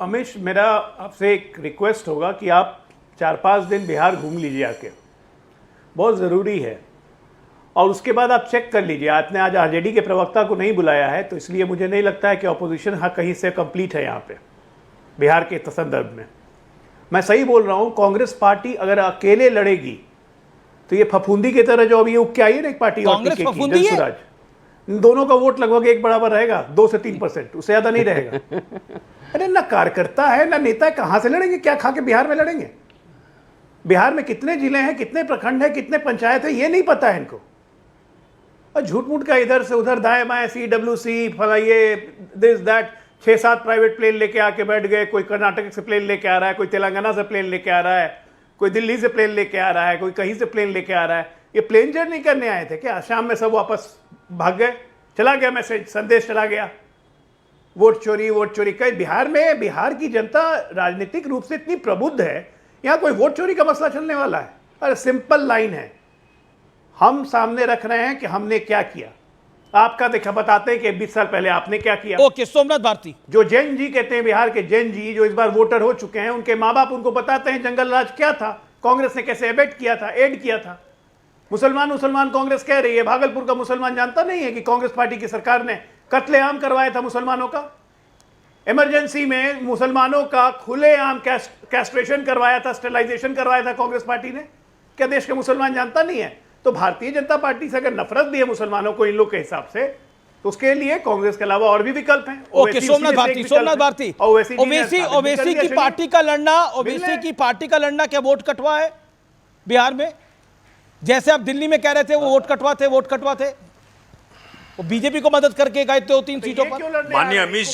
अमिश, मेरा आपसे एक रिक्वेस्ट होगा कि आप 4-5 दिन बिहार घूम लीजिए आके, बहुत ज़रूरी है। और उसके बाद आप चेक कर लीजिए, आपने आज आरजेडी के प्रवक्ता को नहीं बुलाया है, तो इसलिए मुझे नहीं लगता है कि ऑपोजिशन हाँ कहीं से कंप्लीट है यहाँ पे बिहार के संदर्भ में। मैं सही बोल रहा हूँ, कांग्रेस पार्टी अगर अकेले लड़ेगी तो ये फफूंदी की तरह जो अभी उग के आई है ना एक पार्टी जनसुराज, इन दोनों का वोट लगभग एक बराबर रहेगा, 2 से 3%, उससे ज़्यादा नहीं रहेगा। अरे ना कार्यकर्ता है ना नेता है, कहाँ से लड़ेंगे? क्या खा के बिहार में लड़ेंगे? बिहार में कितने जिले हैं, कितने प्रखंड हैं, कितने पंचायत हैं, ये नहीं पता है इनको। और झूठ मूठ का इधर से उधर दाएं बाएं CWC फला ये दिस दैट 6-7 प्राइवेट प्लेन लेके आके बैठ गए। कोई कर्नाटक से प्लेन लेके आ रहा है, कोई तेलंगाना से प्लेन लेके आ रहा है, कोई दिल्ली से प्लेन लेके आ रहा है, कोई कहीं से प्लेन लेके आ रहा है। ये प्लेन जर्नी करने आए थे क्या? शाम में सब वापस भाग गए, चला गया मैसेज, संदेश चला गया, वोट चोरी। कहीं बिहार में, बिहार की जनता राजनीतिक रूप से इतनी प्रबुद्ध है, यहां कोई वोट चोरी का मसला चलने वाला है? अरे सिंपल लाइन है, हम सामने रख रहे हैं कि हमने क्या किया। आपका देखा बताते हैं कि 20 साल पहले आपने क्या किया। ओके, सोमनाथ भारती, जो जैन जी कहते हैं, बिहार के जैन जी जो इस बार वोटर हो चुके हैं, उनके माँ बाप उनको बताते हैं जंगल राज क्या था, कांग्रेस ने कैसे एबेट किया था, एड किया था। मुसलमान कांग्रेस कह रही है, भागलपुर का मुसलमान जानता नहीं है कि कांग्रेस पार्टी की सरकार ने कत्लेआम करवाया था मुसलमानों का। इमरजेंसी में मुसलमानों का खुलेआम कैस्ट्रेशन करवाया था, स्टेरिलाइजेशन करवाया था कांग्रेस पार्टी ने। क्या देश के मुसलमान जानता नहीं है? तो भारतीय जनता पार्टी से अगर नफरत भी है मुसलमानों को इन लोग के हिसाब से, तो उसके लिए कांग्रेस के अलावा और भी विकल्प हैं। ओके, सोमनाथ भारती, ओवैसी की पार्टी का लड़ना क्या वोट कटवा है बिहार में? जैसे आप दिल्ली में कह रहे थे वो वोट कटवा थे, वो बीजेपी को मदद करके गए थे 3 सीटों पर। माननीय अमीश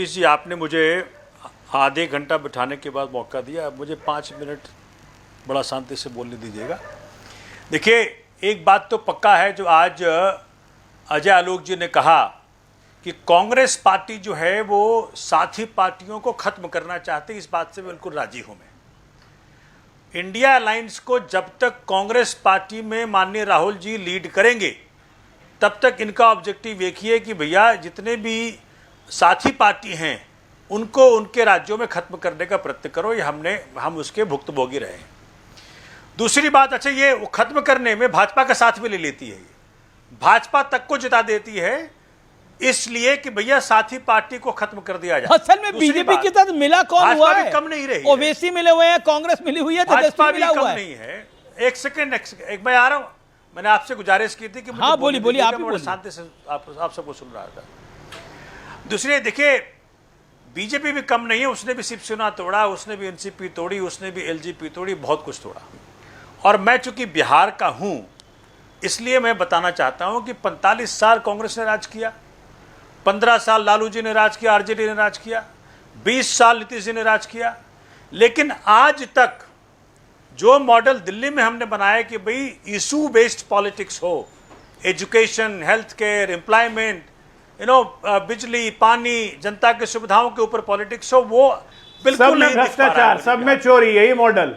जी, आपने मुझे आधे घंटा बिठाने के बाद मौका दिया, मुझे 5 मिनट बड़ा शांति से बोलने दीजिएगा। देखिए, एक बात तो पक्का है, जो आज अजय आलोक जी ने कहा कि कांग्रेस पार्टी जो है वो साथी पार्टियों को खत्म करना चाहती है, इस बात से बिल्कुल राजी हूं मैं। इंडिया अलायंस को जब तक कांग्रेस पार्टी में माननीय राहुल जी लीड करेंगे, तब तक इनका ऑब्जेक्टिव एक ही है कि भैया जितने भी साथी पार्टी हैं उनको उनके राज्यों में खत्म करने का प्रयत्न करो। ये हम उसके भुक्तभोगी रहे हैं। दूसरी बात, अच्छा ये वो खत्म करने में भाजपा का साथ भी ले लेती है, ये भाजपा तक को जिता देती है, इसलिए कि भैया साथी पार्टी को खत्म कर दिया जाए। असल में बीजेपी के साथ मिला कौन हुआ है? कम नहीं रही, ओवैसी मिले हुए हैं, कांग्रेस मिली हुई है, भाजपा भी कम नहीं है। एक सेकंड, एक मैं आ रहा हूं। मैंने आपसे गुजारिश की थी कि हाँ बोलिए, आप बड़े शांति से आप सबको सुन रहा था। दूसरे, देखिए बीजेपी भी कम नहीं है, उसने भी शिवसेना तोड़ा, उसने भी एनसीपी तोड़ी, उसने भी एलजेपी तोड़ी, बहुत कुछ तोड़ा। और मैं चूंकि बिहार का हूं, इसलिए मैं बताना चाहता हूं कि 45 साल कांग्रेस ने राज किया, 15 साल लालू जी ने राज किया, आरजेडी ने राज किया, 20 साल नीतीश जी ने राज किया, लेकिन आज तक जो मॉडल दिल्ली में हमने बनाया कि भाई इशू बेस्ड पॉलिटिक्स हो, एजुकेशन, हेल्थ केयर, एम्प्लॉयमेंट, बिजली, पानी, जनता की सुविधाओं के ऊपर पॉलिटिक्स हो, वो बिल्कुल नहीं। भ्रष्टाचार, सब में चोरी, यही मॉडल।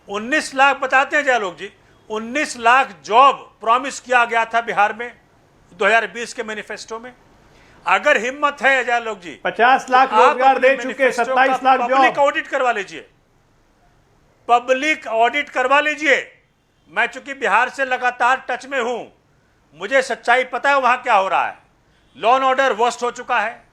19 लाख बताते हैं जयलोक जी, 19 लाख जॉब प्रॉमिस किया गया था बिहार में 2020 के मैनिफेस्टो में। अगर हिम्मत है जयलोक जी, 50 लाख रोजगार दे चुके, 27 लाख जॉब। पब्लिक ऑडिट करवा लीजिए, पब्लिक ऑडिट करवा लीजिए। मैं चूंकि बिहार से लगातार टच में हूं, मुझे सच्चाई पता है वहां क्या हो रहा है। लॉ एंड ऑर्डर वर्स्ट हो चुका है,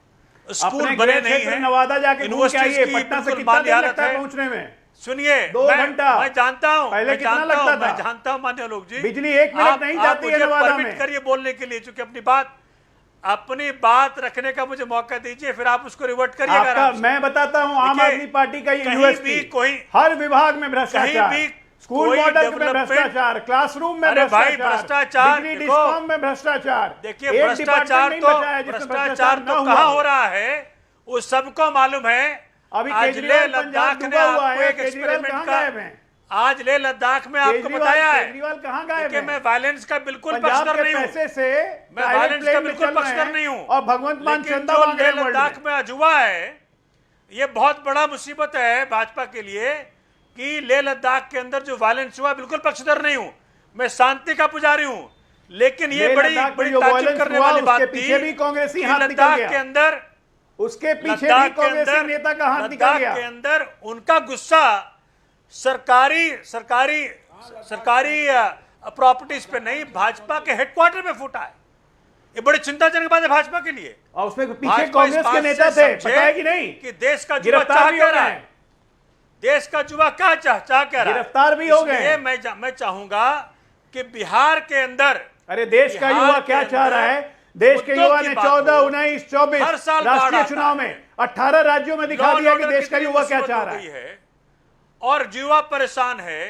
स्कूल बने नहीं है, नवादा जाके यूनिवर्सिटीज की पटना से बिल्कुल माली हालत है पहुंचने में। सुनिए, 2 घंटा मैं जानता हूं, पहले कितना लगता था? मैं जानता हूं मान्य लोग जी, बिजली 1 मिनट नहीं जाती है नवादा में। परमिट करिए बोलने के लिए, चूंकि अपनी बात रखने का मुझे मौका दीजिए, फिर आप उसको रिवर्ट करिएगा। मैं बताता हूं, आम आदमी पार्टी का यूएसपी, हर विभाग में भ्रष्टाचार, स्कूल मॉडल में भ्रष्टाचार, क्लासरूम में भ्रष्टाचार, बिजली डिस्कॉम में भ्रष्टाचार। देखिए, भ्रष्टाचार तो कहां हो रहा है वो सबको मालूम है। अभी आज ले लद्दाख में आपको एक एक्सपेरिमेंट का, आज ले लद्दाख में आपको बताया है केजरीवाल कहां गए कि मैं वायलेंस का बिल्कुल पक्षधर नहीं हूं, पैसे से मैं वायलेंस का बिल्कुल पक्षधर नहीं हूं। और भगवंत मान चंदा मांग ले लद्दाख में आज हुआ है, ये बहुत बड़ा मुसीबत है भाजपा के लिए कि ले लद्दाख के अंदर जो वायलेंस हुआ, बिल्कुल पक्षधर नहीं हूं, मैं शांति का पुजारी हूं। लेकिन ये लेह बड़ी लद्दाख में बड़ी जो ताज्जुब violence करने हुआ, वाली बात उसके थी पीछे भी कांग्रेसी कि हाथ निकल लद्दाख गया। के अंदर उसके पीछे भी लद्दाख के कांग्रेसी अंदर नेता का हाथ निकल लद्दाख गया। के अंदर उनका गुस्सा सरकारी सरकारी सरकारी प्रॉपर्टीज पे नहीं, भाजपा के हेडक्वार्टर में फूटा है। ये बड़ी चिंताजनक बात है भाजपा के लिए। और उसमें पीछे भाजपा इस कांग्रेस बात के से नेता थे, समझे पता है कि नहीं? कि देश का युवा गिरफ्तार चाह भी क्या हो रहा गए है, हैं। देश का युवा क्या चाह क्या रहा है, गिरफ्तार भी हो गए इसलिए हैं। मैं चाहूंगा कि बिहार के अंदर, अरे देश का बिहार युवा के क्या चाह रहा है? अंदर देश के मुद्दों युवा की ने बात 14, हो। 19, 24 हर साल बाढ़ राष्ट्रीय आता चुनाव है। में 18 राज्यों में दिखा लॉ दिया एंड कि ऑर्डर देश का कितनी युवा क्या मुसीबत चाह हो रहा गई है। और युवा परेशान है।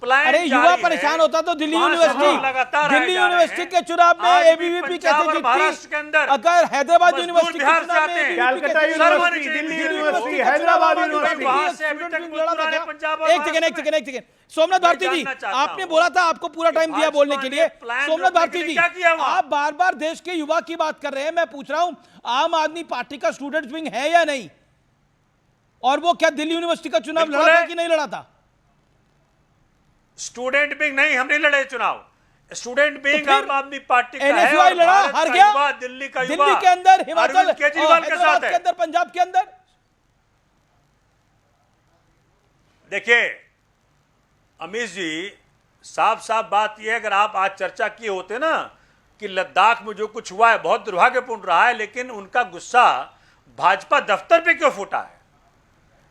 प्लान अरे युवा जारी परेशान है। होता तो दिल्ली 5 साल यूनिवर्सिटी लगातार आए दिल्ली जा रहे यूनिवर्सिटी हैं। के चुनाव में आज भी एबीवीपी पंजाब कैसे और महाराष्ट्र जीतती? के अंदर अगर हैदराबाद मजदूर यूनिवर्सिटी के बिहार से चुनाव आते में हैं। ABVP कलकत्ता कैसे यूनिवर्सिटी, सर्वोच्च दिल्ली न्यायालय यूनिवर्सिटी, के हैदराबाद चुनाव में यूनिवर्सिटी, वहां से अभी स्टूडेंट तक भी लड़ा था मजदूर क्या? पंजाब और एक सेकंड सोमनाथ मैं भारती जी, जानना चाहता आपने हूं बोला था आपको पूरा टाइम दिया भाजपा बोलने के ने लिए। प्लान सोमनाथ रोकने भारती के लिए जी, क्या किया वहां? आप बार बार देश के युवा की बात कर रहे हैं, मैं पूछ रहा हूं आम आदमी पार्टी का स्टूडेंट विंग है या नहीं? और वो क्या दिल्ली यूनिवर्सिटी का चुनाव बिल्कुल लड़ा था है। कि नहीं लड़ा था? स्टूडेंट विंग नहीं, हम नहीं लड़े चुनाव। स्टूडेंट विंग फिर आम आदमी पार्टी का है NSUI और लड़ा, भारत हार का गया। युवा, दिल्ली का युवा दिल्ली के अंदर, हिमाचल अरविंद केजरीवाल के हैदराबाद साथ के है। अंदर, पंजाब के अंदर। देखिए अमित जी, साफ साफ बात यह है, अगर आप आज चर्चा किए होते ना कि लद्दाख में जो कुछ हुआ है बहुत दुर्भाग्यपूर्ण रहा है, लेकिन उनका गुस्सा भाजपा दफ्तर पे क्यों फूटा है,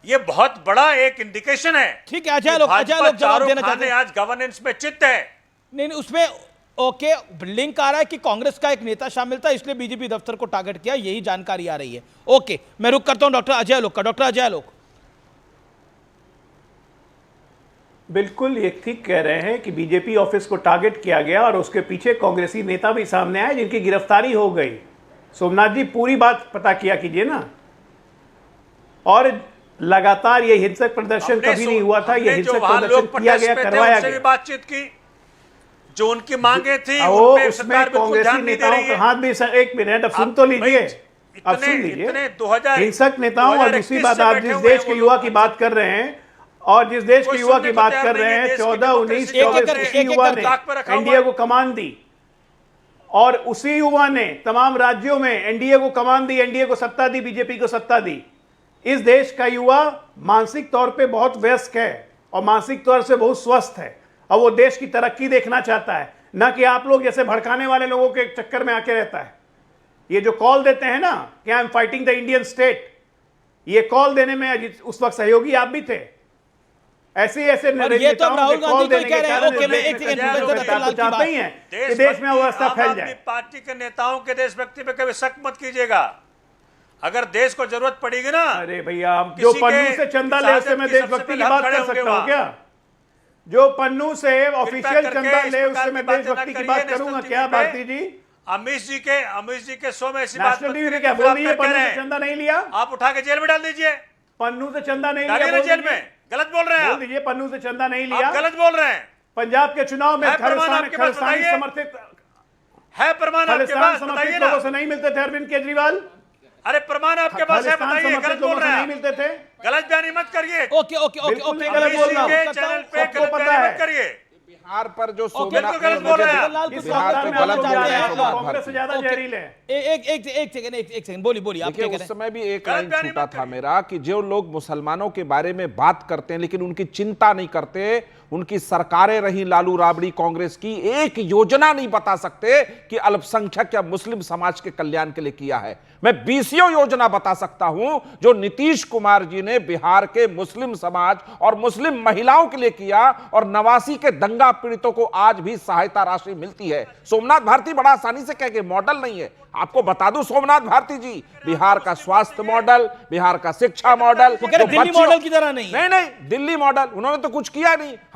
यह बहुत बड़ा एक इंडिकेशन है। ठीक है, अजय लोग भाजपा जवाब चारों देना चाहते खाने हैं। आज गवर्नेंस में चित्त है। नहीं उसमें ओके लिंक आ रहा है कि कांग्रेस का एक नेता शामिल था इसलिए बीजेपी दफ्तर को टारगेट किया, यही जानकारी आ रही है। ओके, मैं रुक करता हूं डॉक्टर अजय लोग का। डॉक्टर अजय लोग, बिल्कुल ये ठीक कह रहे हैं कि बीजेपी ऑफिस को टारगेट किया गया और उसके पीछे कांग्रेसी नेता भी सामने आए जिनकी गिरफ्तारी हो गई। सोमनाथ जी पूरी बात पता किया कीजिए ना। और लगातार ये हिंसक प्रदर्शन कभी नहीं हुआ था, ये हिंसक प्रदर्शन किया गया, करवाया गया। बातचीत की, जो उनकी मांगे थी वो उन पे उसमें सरकार बिल्कुल कांग्रेसी ध्यान नहीं दे नेताओं रही का है। हाथ भी एक मिनट अब सुन तो लीजिए, अब सुन लीजिए। इतने 2000 हिंसक नेताओं और दूसरी बात, आप जिस देश के युवा की बात कर रहे हैं और जिस देश के युवा की बात कर रहे हैं, 14, 19, 24 युवा ने एनडीए को कमान दी और उसी युवा ने तमाम राज्यों में एनडीए को कमान दी, एनडीए को सत्ता दी, बीजेपी को सत्ता दी। इस देश का युवा मानसिक तौर पे बहुत वयस्क है और मानसिक तौर से बहुत स्वस्थ है और वो देश की तरक्की देखना चाहता है, ना कि आप लोग जैसे भड़काने वाले लोगों के चक्कर में आके रहता है। ये जो कॉल देते हैं ना कि I am fighting the Indian state, ये कॉल देने में उस वक्त सहयोगी आप भी थे। ऐसे ऐसे और ये तो राहुल गांधी को कह रहे हैं। ओके, मैं एक सेकंड चाहते ही हैं कि देश में अवस्था फैल जाए। पार्टी के नेताओं के देशभक्ति पे कभी शक मत कीजिएगा। अगर देश को जरूरत पड़ेगी ना, अरे भैया हम जो पन्नू से चंदा ले उससे मैं देशभक्ति की बात कर सकता हूँ क्या? जो पन्नू से ऑफिशियल चंदा ले उससे मैं देशभक्ति की बात करूंगा क्या? भारती जी, अमित जी के शो में ऐसी बात नेशनल टीवी में क्या बोल रही है? पन्नू से चंदा नहीं लिया, आप उठा के जेल में डाल दीजिए। पन्नू से चंदा नहीं डालिए लिया, ना जेल में, गलत बोल रहे हैं बोल आप। दीजिए पन्नू से चंदा नहीं लिया, आप गलत बोल रहे हैं। पंजाब के चुनाव में है प्रमाण आपके पास, खरसानी बताइए। समर्थित है प्रमाण आपके खालिस्तान पास, बताइए समर्थित ना। लोगों से नहीं मिलते थे अरविंद केजरीवाल? अरे प्रमाण आपके पास है, खालिस्तान बताइए। समर्थित गलत बोल लोगों से रहे नहीं हैं, मिलते थे? गलत बयानी मत करिए। ओके ओके ओके बिल्कुल ओके नहीं गलत बोल रहा हूं। के चैनल पे सबको गलत पता बयानी है। मत करिए। बिहार पर जो बिल्कुल गलत बोल रहे हैं आप। इस बिहार सरकार पे में आप गलत लोग बोल जा रहे रहे हैं हैं, सोमनाथ कांग्रेस से ज्यादा भारती। जहरीले हैं। एक सेकंड बोलिए आप क्या देखिए कह उस रहे हैं? समय भी एक गलत लाइन बयानी छूटा मत था करिए। मेरा कि जो लोग मुसलमानों के बारे में बात करते हैं लेकिन उनकी चिंता नहीं करते, उनकी सरकारें रही लालू राबड़ी कांग्रेस की, एक योजना नहीं बता सकते कि अल्पसंख्यक या मुस्लिम समाज के कल्याण के लिए किया है। मैं 20 योजना बता सकता हूं जो नीतीश कुमार जी ने बिहार के मुस्लिम समाज और मुस्लिम महिलाओं के लिए किया और 89 के दंगा पीड़ितों को आज भी सहायता राशि मिलती है। सोमनाथ भारती बड़ा आसानी से कह के मॉडल नहीं है। आपको बता दूं सोमनाथ भारती जी, बिहार का स्वास्थ्य मॉडल, बिहार का शिक्षा मॉडल, वो कह रहे दिल्ली मॉडल की तरह नहीं है। नहीं, दिल्ली मॉडल उन्होंने तो कुछ किया नहीं।